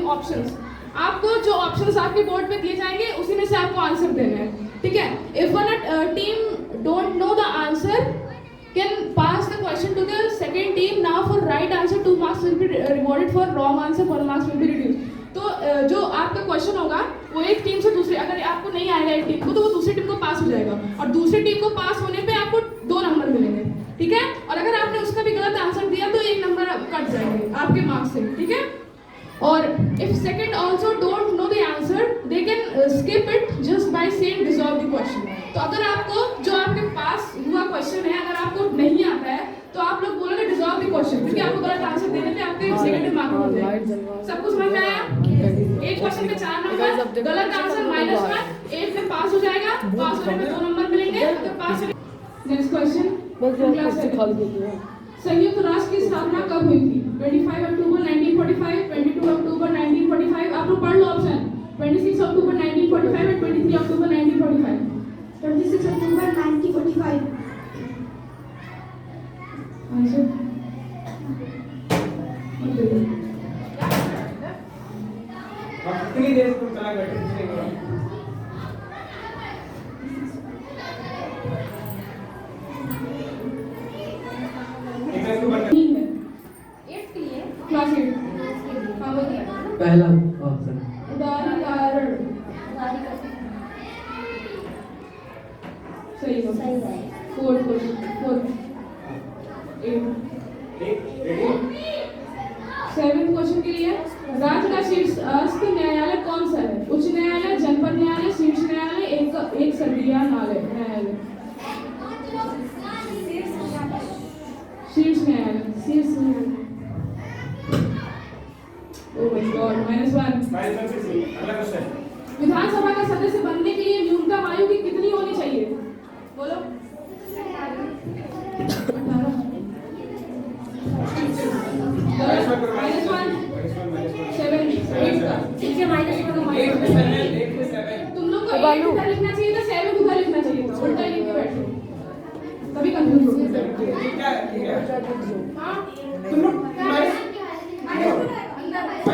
Options. आपको जो options आपके बोर्ड पे दिए जाएंगे उसी में से आपको आंसर देना है, ठीक है। If one team don't know the answer can pass the question to the second team. Now for right answer 2 marks will be rewarded, for wrong answer 1 marks will be reduced. तो जो आपका question होगा वो एक team से दूसरी, अगर आपको नहीं आएगा एक टीम को तो वो दूसरी टीम को पास हो जाएगा और दूसरी टीम को पास होने पे आपको 2 नंबर मिलेंगे, ठीक है। और अगर आपने उसका भी गलत आंसर दिया तो 1 नंबर कट जाएंगे आपके मार्क्स से, ठीक है। और if second also don't know the answer they can skip it just by saying dissolve the question. तो अगर आपको जो आपके पास हुआ क्वेश्चन है अगर आपको नहीं आता है तो आप लोग बोलोगे डिसॉल्व द क्वेश्चन, क्योंकि आपको गलत आंसर देने पे आपके नेगेटिव मार्क हो जाएंगे। सबको समझ में आया? एक क्वेश्चन पे 4 नंबर, गलत आंसर -1, एक में पास हो जाएगा, पास होने पे 2 नंबर मिलेंगे। अगर पास नेक्स्ट क्वेश्चन संयुक्त राष्ट्र की स्थापना कब हुई थी? 25 अक्टूबर 1945, 22 अक्टूबर 1945। आप लोग पढ़ लो ऑप्शन। 26 अक्टूबर 1945 और 23 अक्टूबर 1945। 26 अक्टूबर 1945। आंसर कितनी देर तुम चला बैठे कितने करो? क्लास 8 पहला ऑप्शन उदाहरण सही है। 4 क्वेश्चन 7th क्वेश्चन के लिए राज्य का शीर्षस्थ न्यायालय कौन सा है? उच्च न्यायालय, जनपद न्यायालय, शीर्ष न्यायालय, एक संविधान न्यायालय। शीर्ष न्यायालय। Oh my God, -1। अगला क्वेश्चन। विधानसभा का सदस्य बनने के लिए न्यूनतम आयु की कितनी होनी चाहिए? बोलो। 7 तुम लोग को 8 उधर लिखना चाहिए था, 7 उधर लिखना चाहिए था, उल्टा लिख के बैठो तभी कंफ्यूज हो गए। हाँ तुम लोग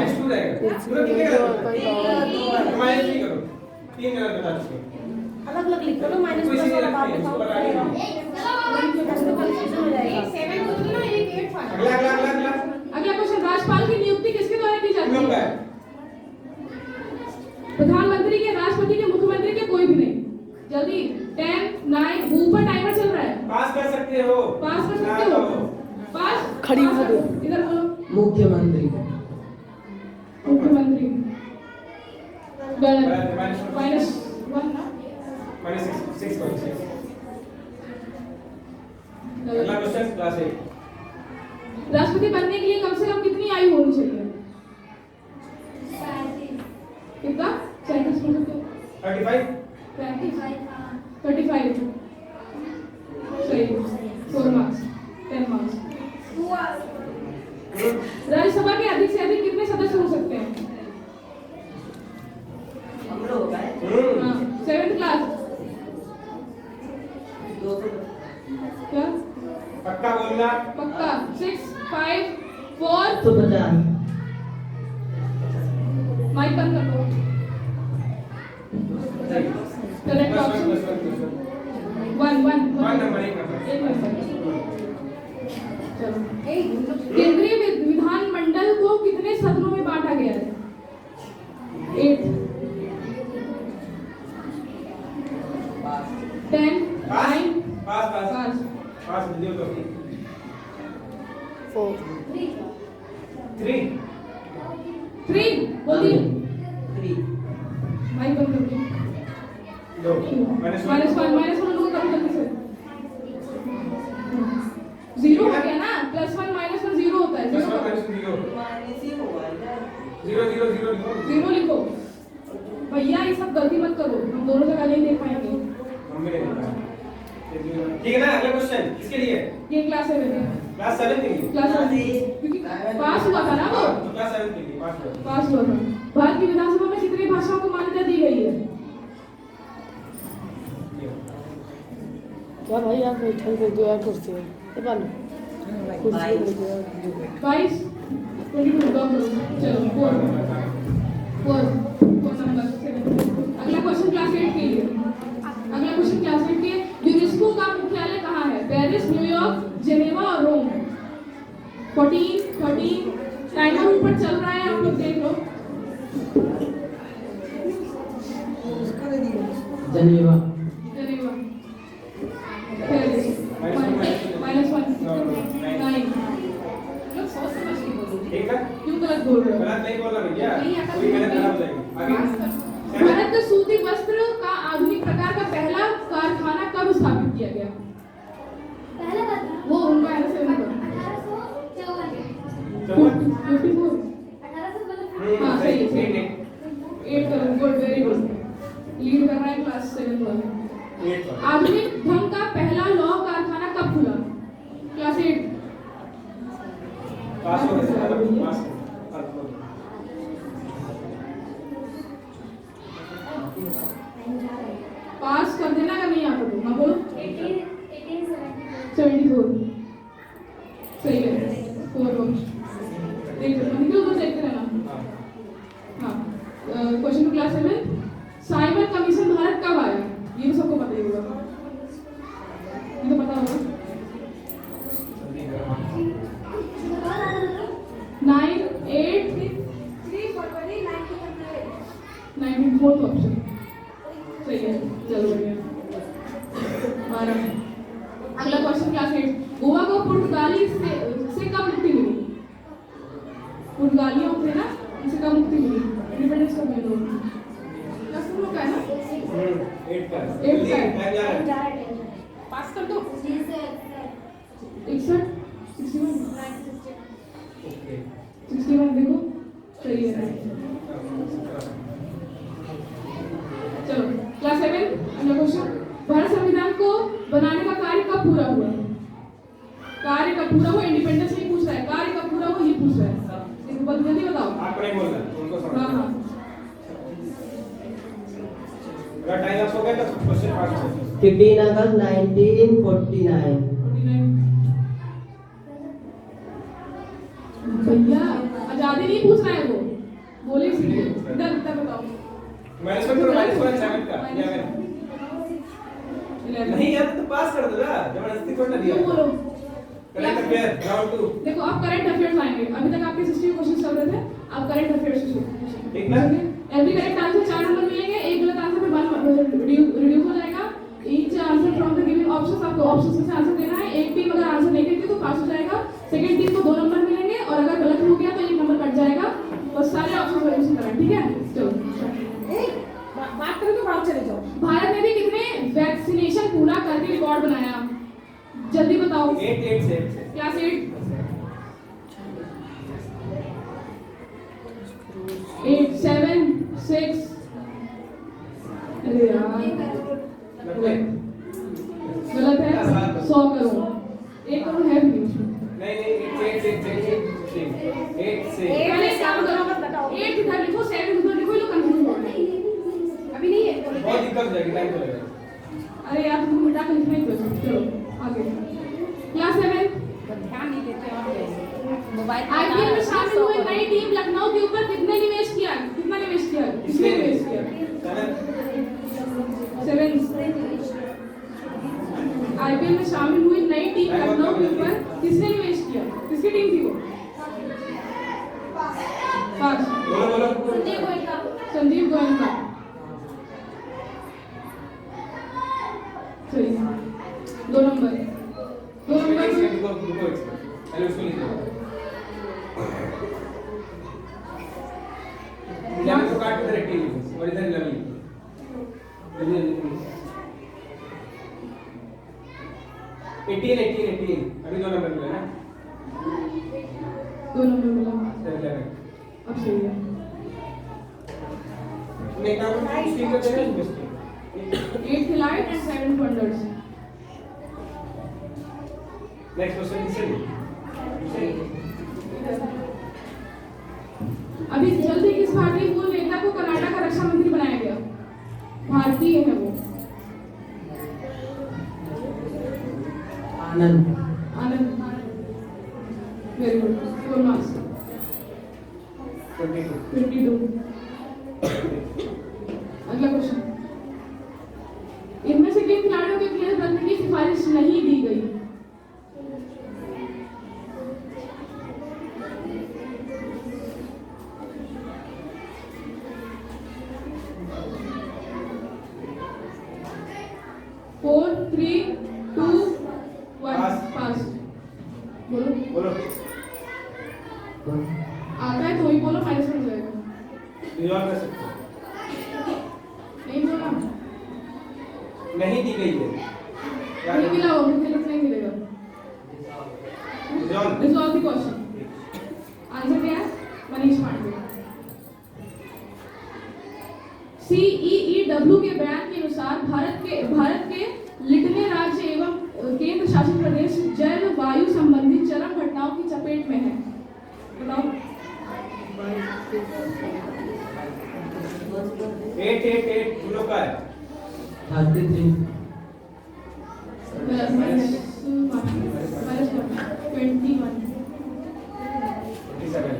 -2 रहेगा पूरा कितने का -3 करो 3 गलत बता चुके अलग-अलग लिख लो, -1 वाला बात बताओ। अगला क्वेश्चन, राज्यपाल की नियुक्ति किसके द्वारा की जाती है? प्रधानमंत्री के, राष्ट्रपति के, मुख्यमंत्री के, कोई भी नहीं। जल्दी 10 9 ऊपर टाइमर चल रहा है। पास कर सकते हो। पास खड़ी हो दो। इधर बोलो। मुख्यमंत्री गलत। -1 ना -6 अगला क्वेश्चन क्लास 8। राष्ट्रपति बनने के लिए कम से कम कितनी आयु होनी चाहिए? कितना? 37 35 35 सही। 4 मार्क्स 10 मार्क्स। राज्यसभा के अधिक से अधिक कितने सदस्य हो सकते हैं? हाँ 7th क्लास। क्या पक्का बोलना? पक्का। 6 5 4 तो 50 माइक बंद कर दो। करेक्ट ऑप्शन 1 नंबर 1 चलो। केंद्रीय विधानमंडल को कितने सदनों में बांटा गया है? 8 10 9 पास वीडियो तो 4 3 बोलिए। 3 माइक बंद कर दो। -1 लोग कम जल्दी से 0 हो गया ना। +1 -1 0 होता है। 0 लिखो भैया, ये सब गलती मत करो, हम दोनों जगह नहीं देख पाएंगे। ठीक है ना? अगला क्वेश्चन किसके लिए? ये क्लास 7 है। क्लास 7 के लिए। क्लास 7 क्योंकि पास हुआ था ना वो। तो क्लास 7 के लिए पास हुआ था। भारत की विधानसभा में कितनी भाषाओं को मान्यता दी गई है? क्या भाई आप बैठल कर दो यार कुर्सी में। ये बालो कुर्सी में 22 22 चलो 4 4 नंबर 7। अगला क्वेश्चन क्लास 8 के लिए। अगला क्वेश्चन क्लास 8 के यूनेस्को का मुख्यालय कहाँ है? पेरिस, न्यूयॉर्क, जेनेवा और रोम। 14 13 टाइमर ऊपर चल रहा है, आप लोग देख लो। जनेवा। Geneva, Paris, -1 9। लोग सोच समझ के बोलो। ठीक है, क्यों गलत बोल रहे हो? गलत नहीं बोलना भैया, कोई गलत खराब हो जाएगी। आगे भारत में सूती वस्त्र का आधुनिक प्रकार का पहला कारखाना कब स्थापित किया गया? पहला बता वो उनका है ना 7 का 54। 1854 हाँ सही है। 8 का गुड, वेरी गुड, लीड कर रहा है क्लास 7 वाला। आधुनिक ढंग का पहला लौह कारखाना कब खुला? क्लास 8। पास हो गए, पास। पास कर देना अगर नहीं आता तो। हाँ बोलो। 74 सही है। 4 निकलो तो देखते रहना। हाँ question two class 7। Cyber commission भारत कब आया? ये तो सबको पता ही होगा, ये तो पता होगा। 9 8 3 फरवरी 19 फोर्थ ऑप्शन सही है। चलो बढ़िया। 12। अगला क्वेश्चन क्लास 8। गोवा को पुर्तगाली से कब मुक्ति मिली? पुर्तगालियों थे ना, उनसे कब मुक्ति मिली? इंडिपेंडेंस कब मिली? क्लास तुम लोग का है ना? 8 का 8 का है। टाइम जा रहा है। पास कर दो। 61 ओके 61 देखो सही है। चलो क्लास 7 अगला क्वेश्चन। भारत संविधान को बनाने का कार्य कब पूरा हुआ? कार्य कब पूरा हुआ? इंडिपेंडेंस नहीं पूछ रहा है, कार्य कब पूरा हुआ ये पूछ रहा है। एक बात जल्दी बताओ। आपको नहीं बोलना, उनको समझ। हाँ हाँ अगर टाइम आप हो गया तो क्वेश्चन पास है। 15 अगस्त 1949। 49। भैया आजादी नहीं पूछ रहा है वो, बोले इसलिए। इधर इधर बताओ। -1 करो, -1 7 का या मैं 11। नहीं यार तो पास कर दो ना, जबरदस्ती थोड़ा दिया। क्यों बोलो? Correct affair round 2। देखो आप करंट अफेयर्स आएंगे, अभी तक आपके हिस्ट्री क्वेश्चन चल रहे थे, आप करंट अफेयर्स से ठीक ना? एवरी करेक्ट आंसर 4 नंबर मिलेंगे, एक गलत आंसर पे 1 रिड्यूस हो जाएगा। Each answer from the given options, आपको ऑप्शंस में से आंसर देना है। एक टीम अगर आंसर नहीं देती तो पास हो जाएगा, सेकंड टीम को 2 नंबर मिलेंगे और अगर गलत हो गया तो 1 नंबर कट जाएगा। बस सारे ऑप्शंस वैल्यूशन करें, ठीक है? चलो बात करो तो बात चले जाओ। भारत ने भी कितने वैक्सीनेशन पूरा करके रिकॉर्ड बनाया? जल्दी बताओ। 8 से क्लास 8 8 7 6। अरे यार गलत है। 100 करोड़, 1 करोड़ है भी नहीं 8 से पहले काम करो, 8 इधर लिखो 7 उधर लिखो, ये लोग कंफ्यूज हो रहे हैं। अभी नहीं है बहुत दिक्कत हो जाएगी, टाइम चलेगा। अरे यार तुमको मिटा के लिखना ही पड़ेगा। चलो आगे क्लास 7। ध्यान नहीं देते आप मोबाइल आईपीएल में शामिल हुए नई टीम लखनऊ के ऊपर कितने निवेश किया? कितना निवेश किया? किसने निवेश किया? 7। आईपीएल में शामिल हुई नई टीम लखनऊ के ऊपर किसने निवेश किया? किसकी टीम थी वो? पास। बोलो संदीप गोयनका। सही। 2 नंबर। 2 नंबर। पहले उसको लिख लो। यहाँ तो काट के रखी है और इधर लगी। एटीन अभी 2 नंबर मिला ना? 2 नंबर मिला। 11 अब सही है। नहीं काम स्टीम कर देना best. 8 light and 7 wonders. Next question किससे? अभी जल्दी किस भारतीय मूल नेता को कनाडा का रक्षा मंत्री बनाया गया? भारतीय है वो। Anand. Anand. Very good. 4 marks. 22। 22। अगला क्वेश्चन, इनमें से किन खिलाड़ियों के खेल रद्द की सिफारिश नहीं दी गई? फोर, 3, 2, 1, पास। बोलो बोलो आता है तो ही बोलो, माइनस में हो जाएगा। रिजॉल्व कर सकते हो। नहीं बोला, नहीं दी गई है क्या? नहीं मिला होगा, मुझे नहीं मिलेगा। Resolve resolve the question. Answer क्या है? मनीष पांडे। CEEW के बयान के अनुसार भारत के लिटने राज्य एवं केंद्र शासित प्रदेश जल वायु संबंधी चरम घटनाओं की चपेट में है। बताओ। 8 किलो का है। 33 -21 47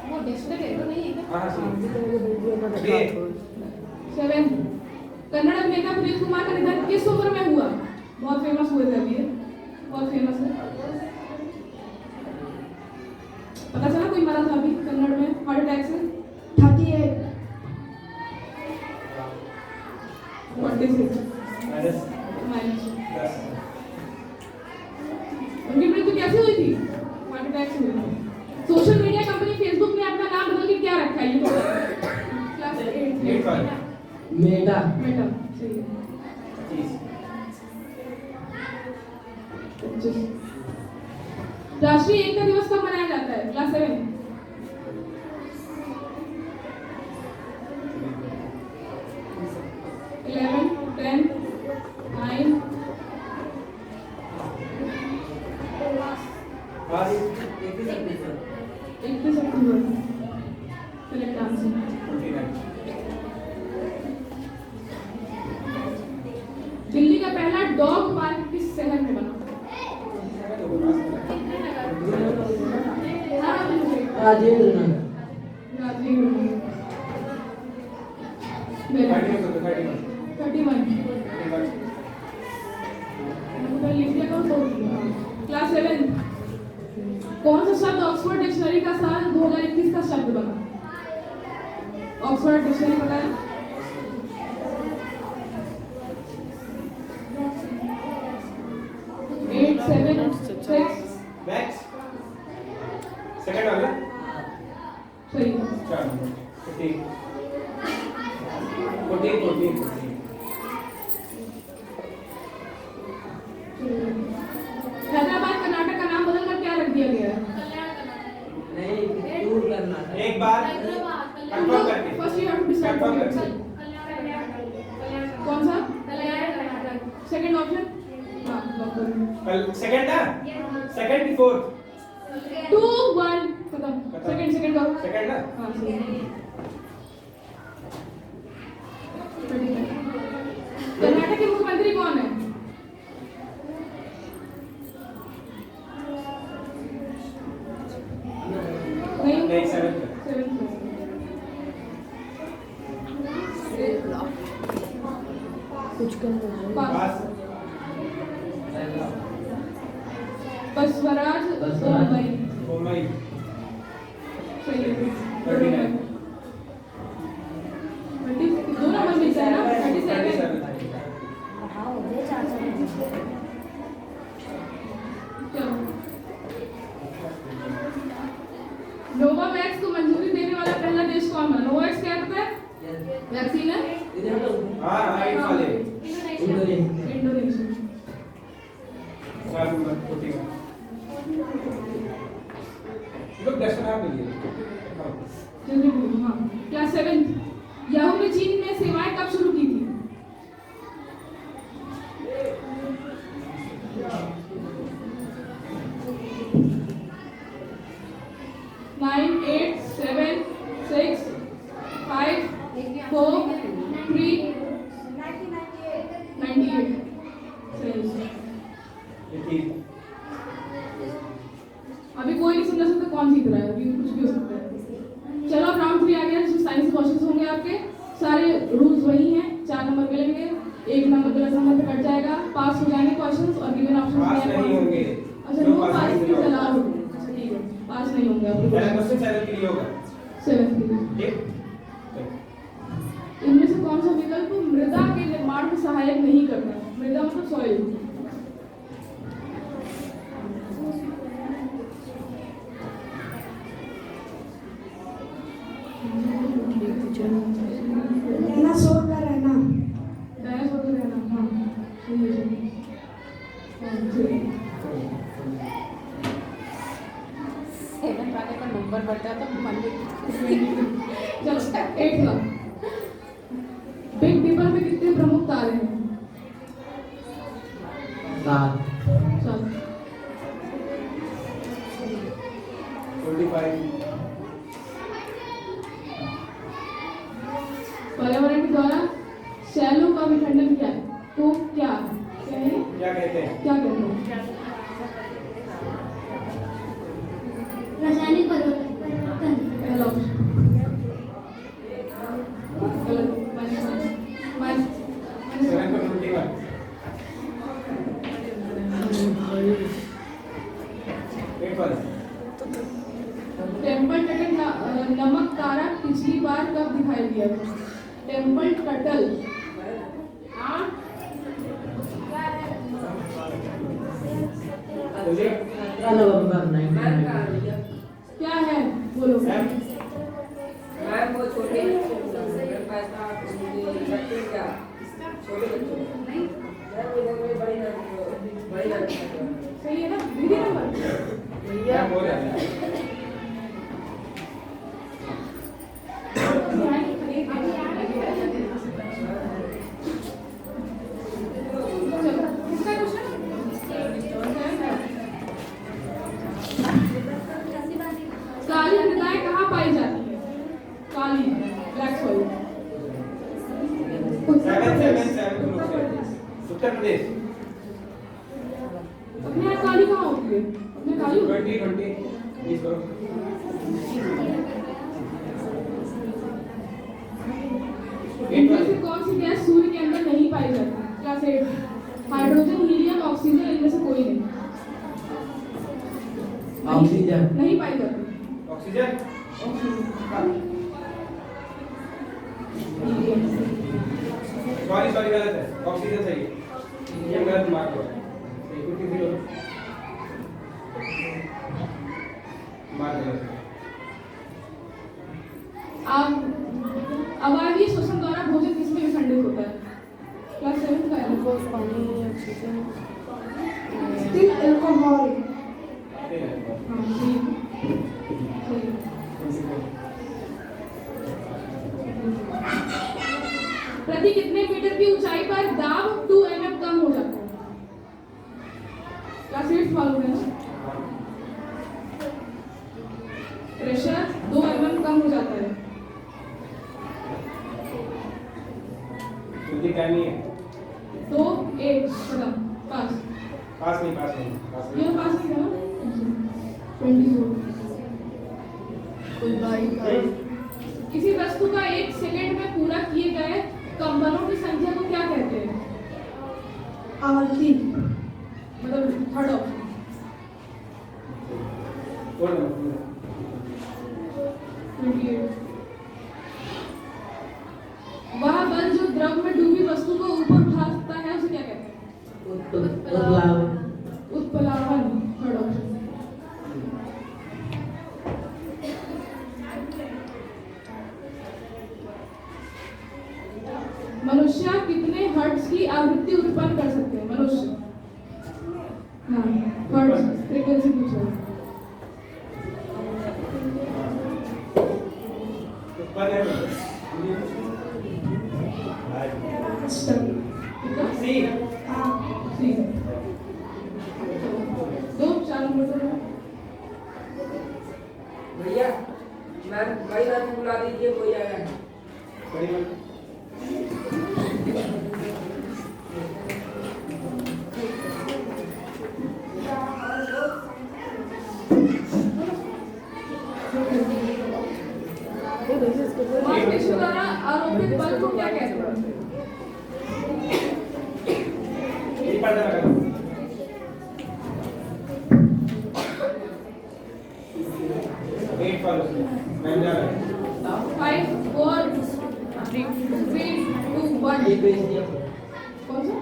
वो डिस्प्ले है तो नहीं है क्या? हाँ सही 7 कन्नड़ अभिनेता पुनीत कुमार का निधन किस उम्र में हुआ? बहुत फेमस हुए थे अभी ये, बहुत फेमस है। पता चला कोई मरा था अभी कन्नड़ में हार्ट अटैक से? 38 46 माइनस माइनस। 10 उनकी मृत्यु कैसे हुई थी? हार्ट अटैक से हुई थी। सोशल मीडिया कंपनी फेसबुक ने अपना नाम बदल के क्या रखा है? ये तो क्लास 8 8 मेटा बेटा सही है। 25 राष्ट्रीय एकता दिवस कब मनाया जाता है? क्लास 7 11 10 9 पास 21 अक्टूबर। Correct answer. 29 दिल्ली का पहला डॉग पार्क किस शहर में बना? राजेंद्र नगर राजेंद्र नगर। 31 लिख दिया कौन तो? क्लास 7 कौन सा शब्द ऑक्सफोर्ड डिक्शनरी का साल 2021 का शब्द बना? ऑक्सफोर्ड डिक्शनरी पता है? एट 7 6 मैक्स सेकंड वाला सही है। 14 हैदराबाद कर्नाटक का नाम बदलकर क्या रख दिया गया है? नहीं दूर करना था। एक बार कंफर्म करके first you have to decide confirm करके कौन सा? Second option? हाँ लॉक करो। सेकंड ना सेकंड की फोर्थ 2 1 खत्म। सेकंड करो। सेकंड ना हाँ सही। कर्नाटक के मुख्यमंत्री कौन है? नहीं 7 कुछ कम कर दो। पास बसवराज बसवराज। मुंबई सही है। 39 दो नंबर मिलता है ना? 37 हाँ हो गए 4 चलो। नोवावैक्स को मंजूरी देने वाला पहला देश कौन बना? नोवावैक्स क्या होता है? वैक्सीन है? हाँ राइट वाले इंडोनेशिया। साल नंबर 41 लोग दर्शन आप मिलिए हाँ। क्लास 7 याहू ने चीन में सेवाएं कब शुरू की थी? नाइन 8 7 6 5 4 3 98 सही। अभी कोई नहीं समझा सकता कौन जीत रहा है, अभी कुछ भी हो सकता है। चलो अब राउंड 3 आ गया जिसमें साइंस क्वेश्चंस होंगे। होंगे आपके सारे रूल्स वही हैं 4 नंबर मिलेंगे 1 नंबर गलत नंबर पे कट जाएगा पास हो जाएंगे क्वेश्चंस और गिवन ऑप्शन पास नहीं होंगे अच्छा नो पास इज अलाउड अच्छा ठीक है पास नहीं होंगे पहला आपको क्वेश्चन 7 के लिए होगा 7 के लिए ठीक इनमें से कौन सा विकल्प मृदा के निर्माण में सहायक नहीं करता मृदा मतलब सॉइल रहना सोच कर रहना डायनासोर का रहना हाँ सही है सही हाँ, सही। 7 वाले का नंबर बढ़ता तो मन में चलो 8 का बिग डिपर में कितने प्रमुख तारे हैं 7 चलो 25 पर्यावरण के द्वारा शैलों का विखंडन क्या है तो क्या है क्या कहते हैं क्या कहते हैं रासायनिक परिवर्तन पहला ऑप्शन गलत माइनस 7 को 21 8 पर टेम्पल टटल नमक तारा पिछली बार कब दिखाई दिया था टेम्पल टटल हाँ चलिए 17 नवंबर 1990 क्या है बोलो मैम मैं वो छोटे मेरे पास था मुझे बच्चे क्या छोटे बच्चे मैं वो बड़ी लड़की सही है ना दीदी नंबर क्या बोल रहे हैं चलो किसका क्वेश्चन काली मृदाएं कहाँ पाई जाती है काली ब्लैक सॉइल 7 उत्तर प्रदेश अपने यहाँ काली कहाँ होती है अपने काली होती है 20 20 करो इनमें से कौन सी गैस सूर्य के अंदर नहीं पाई जाती क्लास 8 हाइड्रोजन हीलियम ऑक्सीजन इनमें से कोई नहीं ऑक्सीजन नहीं पाई जाती ऑक्सीजन सॉरी गलत है ऑक्सीजन सही है ये गलत मार्क हो मार्क गलत है अवायवीय श्वसन द्वारा भोजन किसमें विखंडित होता है क्लास 7 का है ग्लूकोज पानी ऑक्सीजन स्टिल अल्कोहल ठीक है हाँ सही प्रति कितने मीटर की ऊंचाई पर दाब 2 mm कम हो जाता है क्लास 8 मालूम है ना प्रेशर 2 mm कम हो जाता है जल्दी टाइम नहीं है तो 8 खत्म पास पास नहीं ये पास नहीं था ना 24 किसी वस्तु का 1 सेकंड में पूरा किए गए कंपनों की संख्या को क्या कहते हैं आवृत्ति मतलब थर्ड ऑप्शन बोल दो 28 वह बल जो द्रव में डूबी वस्तु को ऊपर उठाता है उसे क्या कहते हैं उत्प्लावन थर्ड ऑप्शन मनुष्य कितने हर्ट्ज की आवृत्ति उत्पन्न कर सकते हैं मनुष्य हाँ हर्ट्ज फ्रीक्वेंसी पूछो कितना सी सी दो 4 नंबर भैया मैं भाई रात बुला दीजिए कोई आया है बड़ी बात मस्तिष्क द्वारा आरोपित बल को क्या कहते हैं? ये पढ़ना लगा वेट फॉर मैं जा रहा हूं 5 4 3 2 1 ये पेज दिया कौन सा?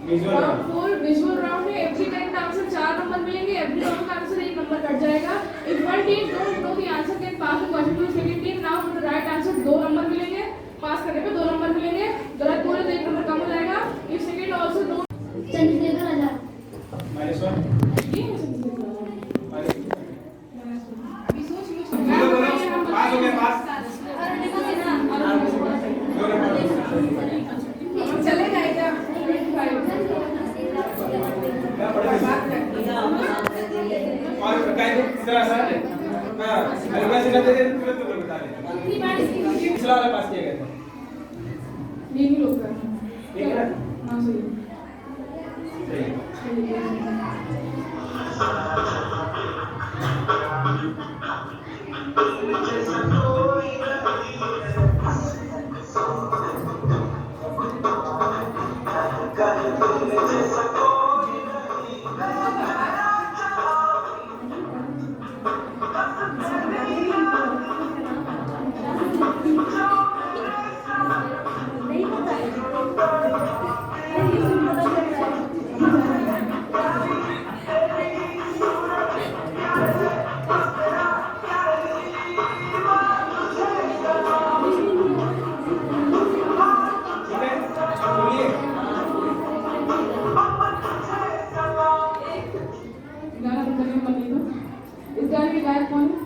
विजुअल फुल विजुअल राउंड में एवरी टाइम का आंसर 4 नंबर मिलेंगे, एवरी राउंड का आंसर 1 नंबर कट जाएगा। If one team don't know the answer can pass the question to second team. Now for the right answer 2 number मिलेंगे, pass करने पे 2 number मिलेंगे, गलत बोले तो 1 नंबर कम हो जाएगा। If second also don't Chandrashekhar Azad. -1 ये है सबसे अभी सोच लो बोलो पास हो गया पास चलेगा क्या? और काय इधर ऐसा है हां अलग से करते थे तुरंत तुम बता रहे पिछला वाला पास किया गया था ये नहीं रोक रहा ठीक है हां सही गाना बंद करने मत नहीं दो। इस गाने के गायक कौन है?